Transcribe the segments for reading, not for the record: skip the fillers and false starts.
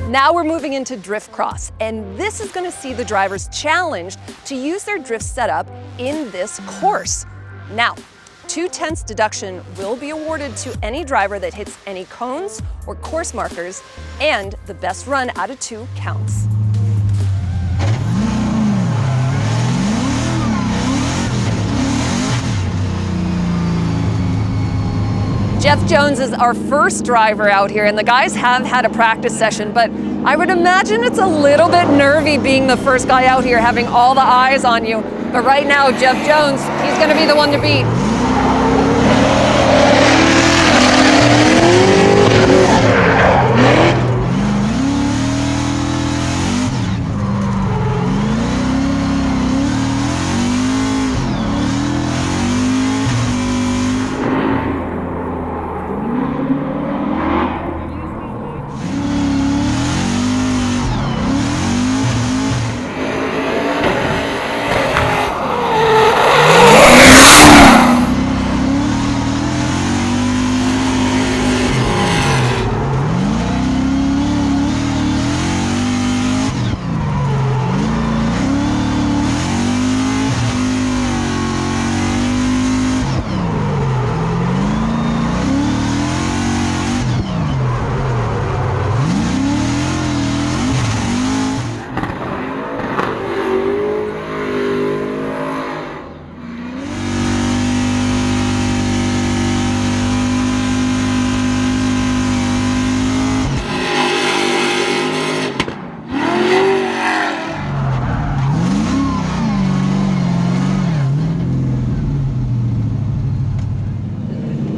Now we're moving into drift cross, and this is going to see the drivers challenged to use their drift setup in this course. Now, 2/10 deduction will be awarded to any driver that hits any cones or course markers, and the best run out of 2 counts. Jeff Jones is our first driver out here, and the guys have had a practice session, but I would imagine it's a little bit nervy being the first guy out here, having all the eyes on you. But right now, Jeff Jones, he's gonna be the one to beat.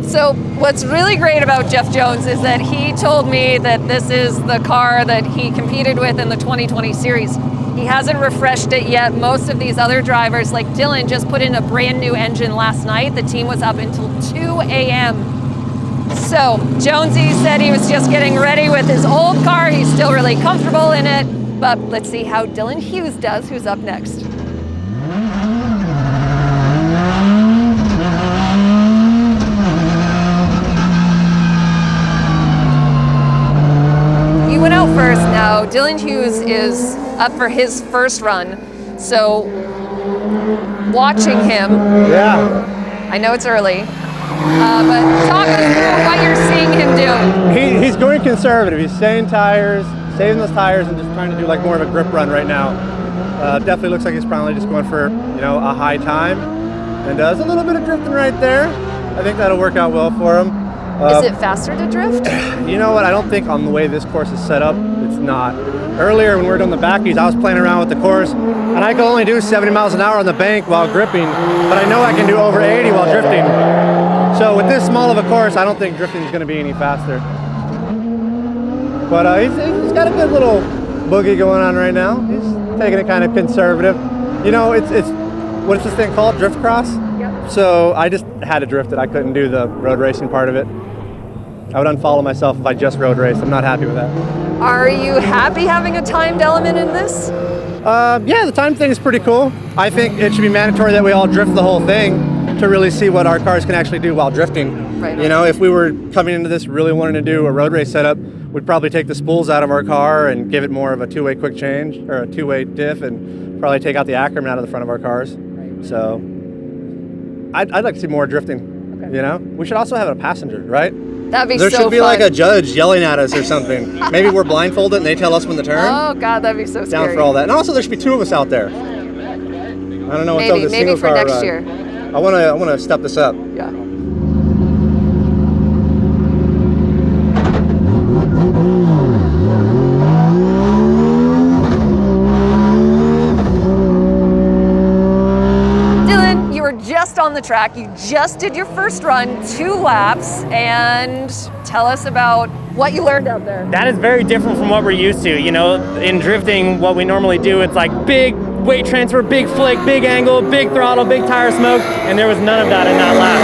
So what's really great about Jeff Jones is that he told me that this is the car that he competed with in the 2020 series. He hasn't refreshed it yet. Most of these other drivers, like Dylan, just put in a brand new engine last night. The team was up until 2 a.m. So Jonesy said he was just getting ready with his old car. He's still really comfortable in it. But let's see how Dylan Hughes does, who's up next. Went out first. Now Dylan Hughes is up for his first run, so watching him. Yeah. I know it's early, but talk us through what you're seeing him do. He's going conservative. He's saving tires, saving those tires, and just trying to do like more of a grip run right now. Definitely looks like he's probably just going for a high time, and does a little bit of drifting right there. I think that'll work out well for him. Is it faster to drift? You know what? I don't think on the way this course is set up, it's not. Earlier when we were doing the backies, I was playing around with the course, and I could only do 70 miles an hour on the bank while gripping, but I know I can do over 80 while drifting. So with this small of a course, I don't think drifting is going to be any faster. But he's got a good little boogie going on right now. He's taking it kind of conservative. It's what's this thing called? Drift cross? Yep. So I just had to drift it. I couldn't do the road racing part of it. I would unfollow myself if I just road raced. I'm not happy with that. Are you happy having a timed element in this? Yeah, the time thing is pretty cool. I think it should be mandatory that we all drift the whole thing to really see what our cars can actually do while drifting. Right. If we were coming into this really wanting to do a road race setup, we'd probably take the spools out of our car and give it more of a two-way quick change or a two-way diff, and probably take out the Ackerman out of the front of our cars. Right. So I'd like to see more drifting. Okay. We should also have a passenger, right? That'd be there so should be fun. like a judge yelling at us or something. Maybe we're blindfolded and they tell us when to turn. Oh God, that'd be so scary. Down for all that. And also there should be 2 of us out there. I don't know what's up with this single for car next run. year. I want to step this up. Yeah. Dylan, you were just on the track. You just did your first run, 2 laps, and tell us about what you learned out there. That is very different from what we're used to. In drifting, what we normally do, it's like big weight transfer, big flick, big angle, big throttle, big tire smoke, and there was none of that in that lap.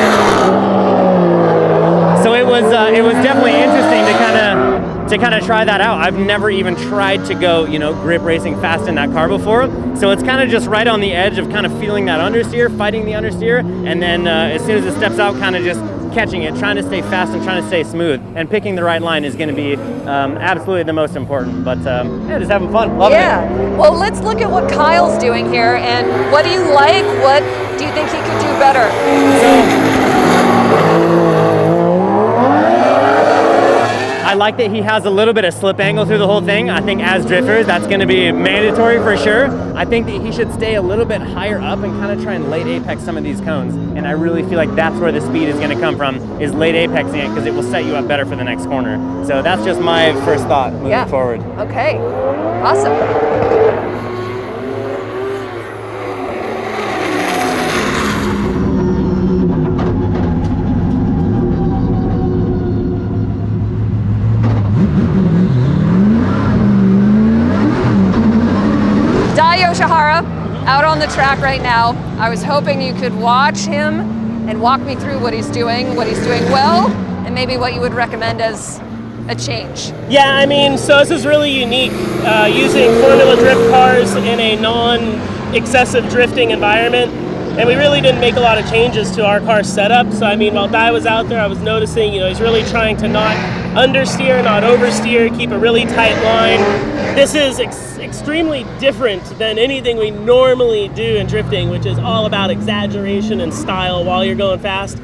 So it was definitely interesting to kind of try that out. I've never even tried to go, grip racing fast in that car before. So it's kind of just right on the edge of kind of feeling that understeer, fighting the understeer, and then as soon as it steps out, kind of just catching it, trying to stay fast and trying to stay smooth. And picking the right line is going to be absolutely the most important. But yeah, just having fun, loving it. Well, let's look at what Kyle's doing here, and what do you like? What do you think he could do better? I like that he has a little bit of slip angle through the whole thing. I think as drifters, that's going to be mandatory for sure. I think that he should stay a little bit higher up and kind of try and late apex some of these cones. And I really feel like that's where the speed is going to come from, is late apexing it, because it will set you up better for the next corner. So that's just my first thought moving forward. Okay, awesome. Yoshihara, out on the track right now. I was hoping you could watch him and walk me through what he's doing well, and maybe what you would recommend as a change. Yeah, I mean, so this is really unique, using Formula Drift cars in a non-excessive drifting environment. And we really didn't make a lot of changes to our car setup. So I mean, while Dai was out there, I was noticing, he's really trying to not understeer, not oversteer, keep a really tight line. This is extremely different than anything we normally do in drifting, which is all about exaggeration and style while you're going fast.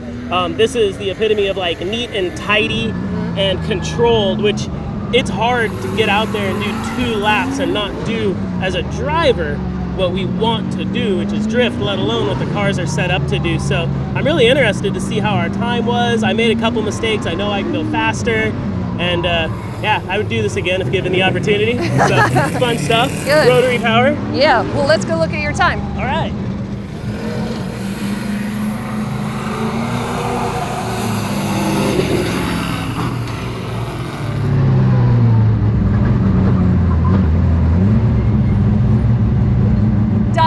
This is the epitome of like neat and tidy and controlled, which it's hard to get out there and do 2 laps and not do, as a driver, what we want to do, which is drift, let alone what the cars are set up to do. So I'm really interested to see how our time was. I made a couple mistakes. I know I can go faster. And yeah, I would do this again if given the opportunity. So it's fun stuff. Good. Rotary power. Yeah, well, let's go look at your time. All right.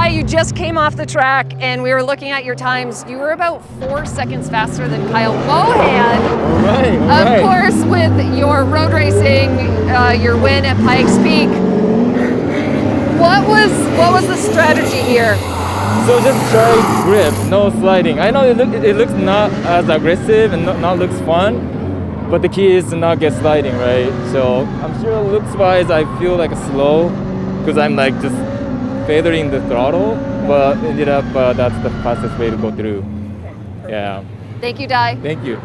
You just came off the track and we were looking at your times. You were about 4 seconds faster than Kyle Mohan. All right. Of course, with your road racing, your win at Pikes Peak. What was the strategy here? So just try grip, no sliding. I know it looks not as aggressive and not looks fun, but the key is to not get sliding, right? So I'm sure looks wise, I feel like slow because I'm like just feathering the throttle, but ended up that's the fastest way to go through. Yeah. Thank you, Dai. Thank you.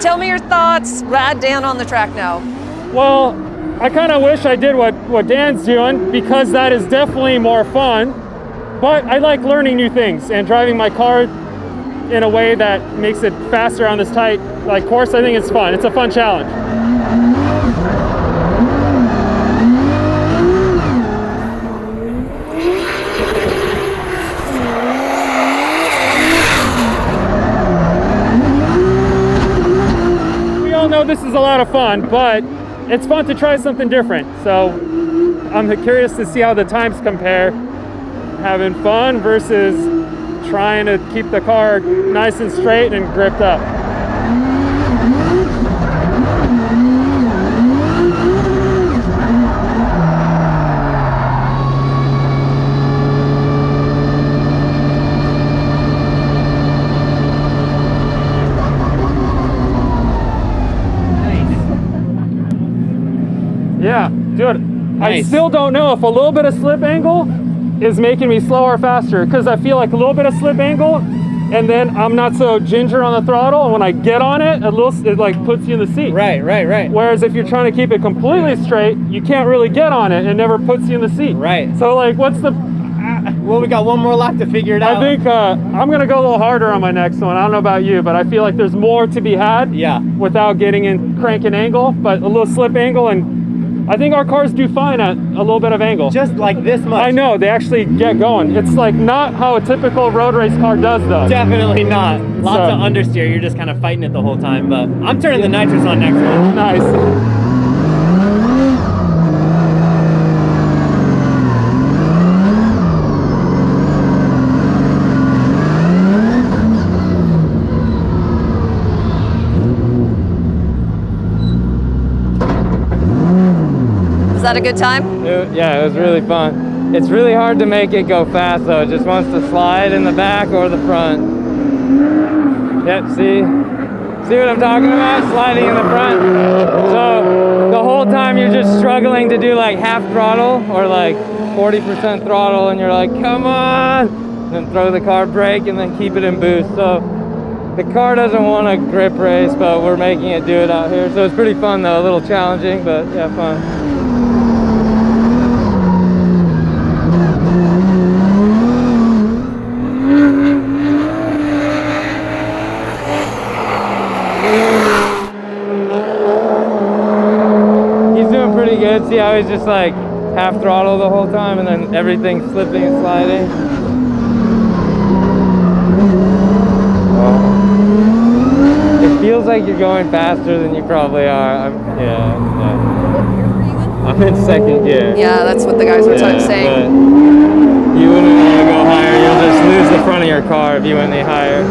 Tell me your thoughts. Rad Dan on the track now. Well, I kind of wish I did what Dan's doing, because that is definitely more fun. But I like learning new things and driving my car in a way that makes it faster on this tight course. I think it's fun. It's a fun challenge. We all know this is a lot of fun, but it's fun to try something different. So I'm curious to see how the times compare. Having fun versus trying to keep the car nice and straight and gripped up. Yeah, dude, I Nice. still don't know if a little bit of slip angle is making me slower or faster, because I feel like a little bit of slip angle, and then I'm not so ginger on the throttle, and when I get on it, it like puts you in the seat. Right. Whereas if you're trying to keep it completely straight, you can't really get on it. It never puts you in the seat. Right. So like, what's the... Well, we got one more lap to figure it out. I think I'm gonna go a little harder on my next one. I don't know about you, but I feel like there's more to be had. Yeah. Without getting in cranking angle, but a little slip angle, and I think our cars do fine at a little bit of angle. Just like this much. I know, they actually get going. It's like not how a typical road race car does though. Definitely not. Lots of understeer. You're just kind of fighting it the whole time. But I'm turning the nitrous on next one. Nice. Was that a good time? Yeah, it was really fun. It's really hard to make it go fast though. It just wants to slide in the back or the front. Yep, see what I'm talking about? Sliding in the front. So the whole time you're just struggling to do like half throttle or like 40% throttle, and you're like, come on! And then throw the car brake and then keep it in boost. So the car doesn't want a grip race, but we're making it do it out here. So it's pretty fun though, a little challenging, but yeah, fun. Good. See how he's just like half throttle the whole time, and then everything's slipping and sliding. It feels like you're going faster than you probably are. Yeah. I'm in second gear. Yeah, that's what the guys were saying. But you wouldn't want to go higher. You'll just lose the front of your car if you went any higher.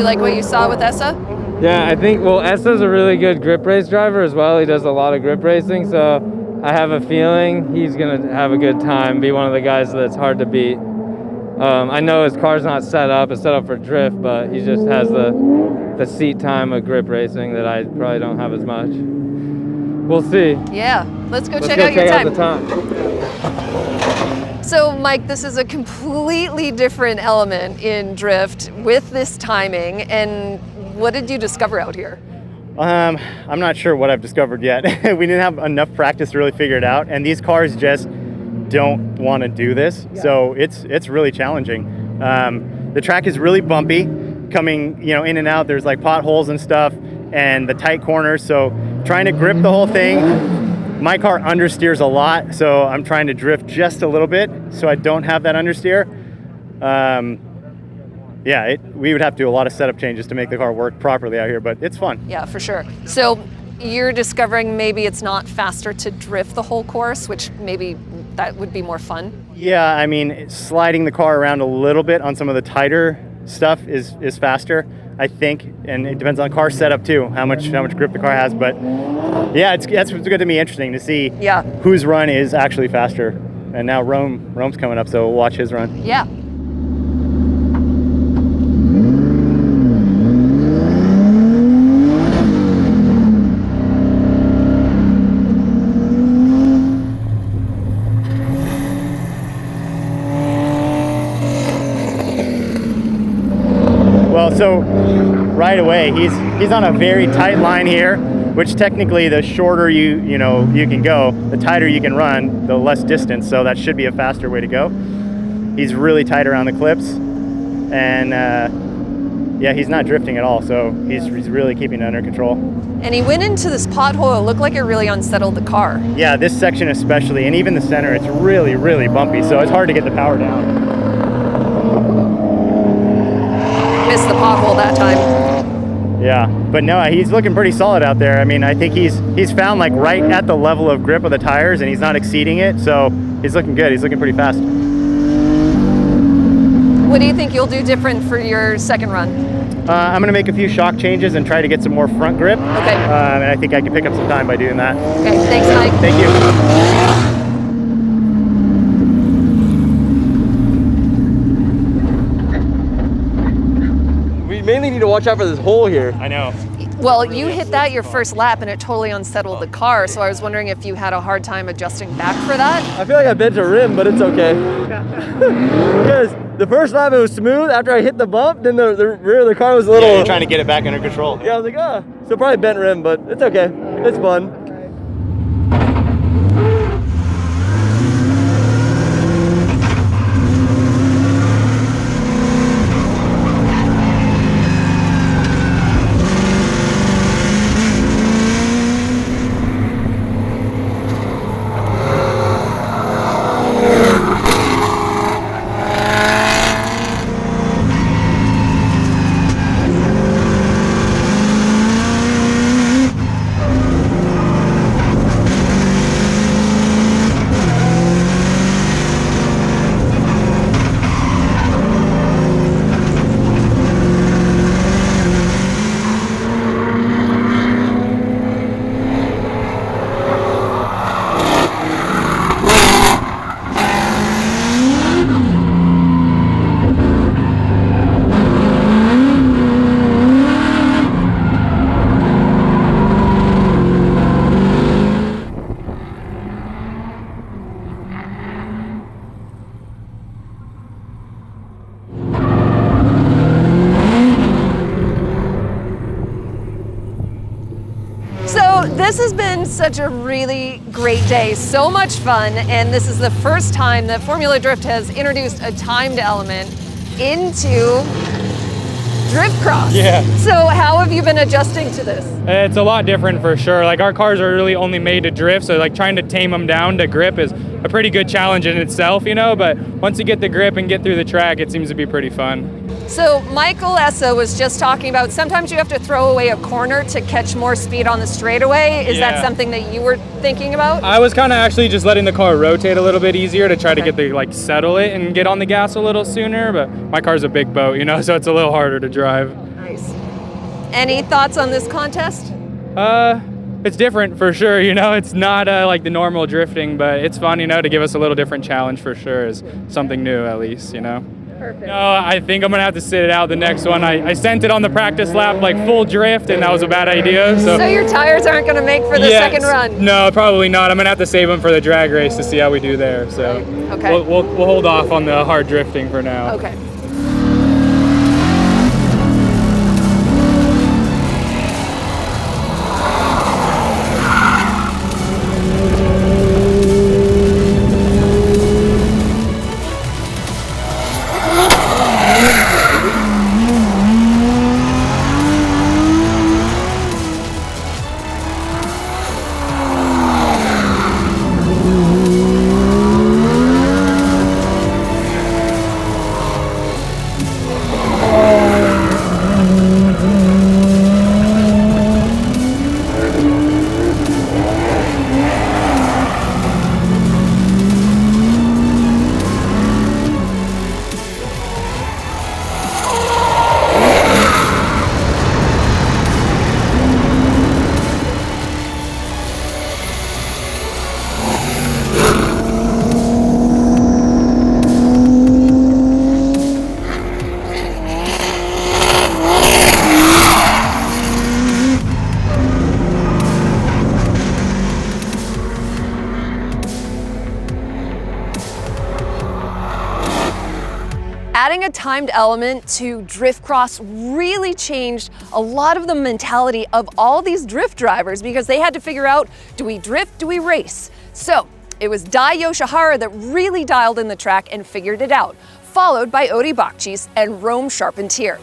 Like what you saw with Essa? Yeah, I think, well, Essa's a really good grip race driver as well. He does a lot of grip racing, so I have a feeling he's gonna have a good time, be one of the guys that's hard to beat. I know his car's not set up, it's set up for drift, but he just has the seat time of grip racing that I probably don't have as much. We'll see. Yeah, let's go check out your time. Out the time. So, Mike, this is a completely different element in drift with this timing. And what did you discover out here? I'm not sure what I've discovered yet. We didn't have enough practice to really figure it out, and these cars just don't want to do this. Yeah. So it's really challenging. The track is really bumpy, coming in and out. There's like potholes and stuff, and the tight corners. So trying to grip the whole thing. My car understeers a lot, so I'm trying to drift just a little bit so I don't have that understeer. We would have to do a lot of setup changes to make the car work properly out here, but it's fun. Yeah, for sure. So you're discovering maybe it's not faster to drift the whole course, which maybe that would be more fun? Yeah, I mean, sliding the car around a little bit on some of the tighter stuff is faster, I think, and it depends on car setup too, how much grip the car has. But yeah, it's going to be interesting to see whose run is actually faster. And now Rome's coming up, so we'll watch his run. Yeah. So right away, he's on a very tight line here, which technically the shorter you can go, the tighter you can run, the less distance. So that should be a faster way to go. He's really tight around the clips, and he's not drifting at all. So he's really keeping it under control. And he went into this pothole. It looked like it really unsettled the car. Yeah, this section especially, and even the center, it's really, really bumpy. So it's hard to get the power down. Missed the pothole that time. Yeah, but no, he's looking pretty solid out there. I mean, I think he's found like right at the level of grip of the tires, and he's not exceeding it, so he's looking good. He's looking pretty fast. What do you think you'll do different for your second run? I'm going to make a few shock changes and try to get some more front grip. Okay. And I think I can pick up some time by doing that. Okay, thanks, Mike. Thank you. Mainly need to watch out for this hole here. I know. Well, you hit that your first lap and it totally unsettled the car, so I was wondering if you had a hard time adjusting back for that. I feel like I bent a rim, but it's okay. Because the first lap it was smooth. After I hit the bump, then the rear of the car was a little... Yeah, you're trying to get it back under control. Yeah, I was like, so probably bent rim, but it's okay. It's fun. This has been such a really great day, so much fun, and this is the first time that Formula Drift has introduced a timed element into Drift Cross. Yeah. So how have you been adjusting to this? It's a lot different for sure. Like, our cars are really only made to drift, so like trying to tame them down to grip is a pretty good challenge in itself, you know, but once you get the grip and get through the track, it seems to be pretty fun. So Michael Essa was just talking about sometimes you have to throw away a corner to catch more speed on the straightaway. Is that something that you were thinking about? I was kind of actually just letting the car rotate a little bit easier to try to get the, like, settle it and get on the gas a little sooner, but my car's a big boat, you know, so it's a little harder to drive. Nice. Any thoughts on this contest? It's different for sure, you know, it's not like the normal drifting, but it's fun, you know, to give us a little different challenge for sure, is something new at least, you know. Perfect. No, I think I'm gonna have to sit it out the next one. I sent it on the practice lap like full drift, and that was a bad idea. So your tires aren't gonna make for the second run? No, probably not. I'm gonna have to save them for the drag race to see how we do there. So Okay. we'll hold off on the hard drifting for now. Okay. Adding a timed element to Drift Cross really changed a lot of the mentality of all these drift drivers because they had to figure out, do we drift, do we race? So it was Dai Yoshihara that really dialed in the track and figured it out, followed by Odi Bakchis and Rome Charpentier.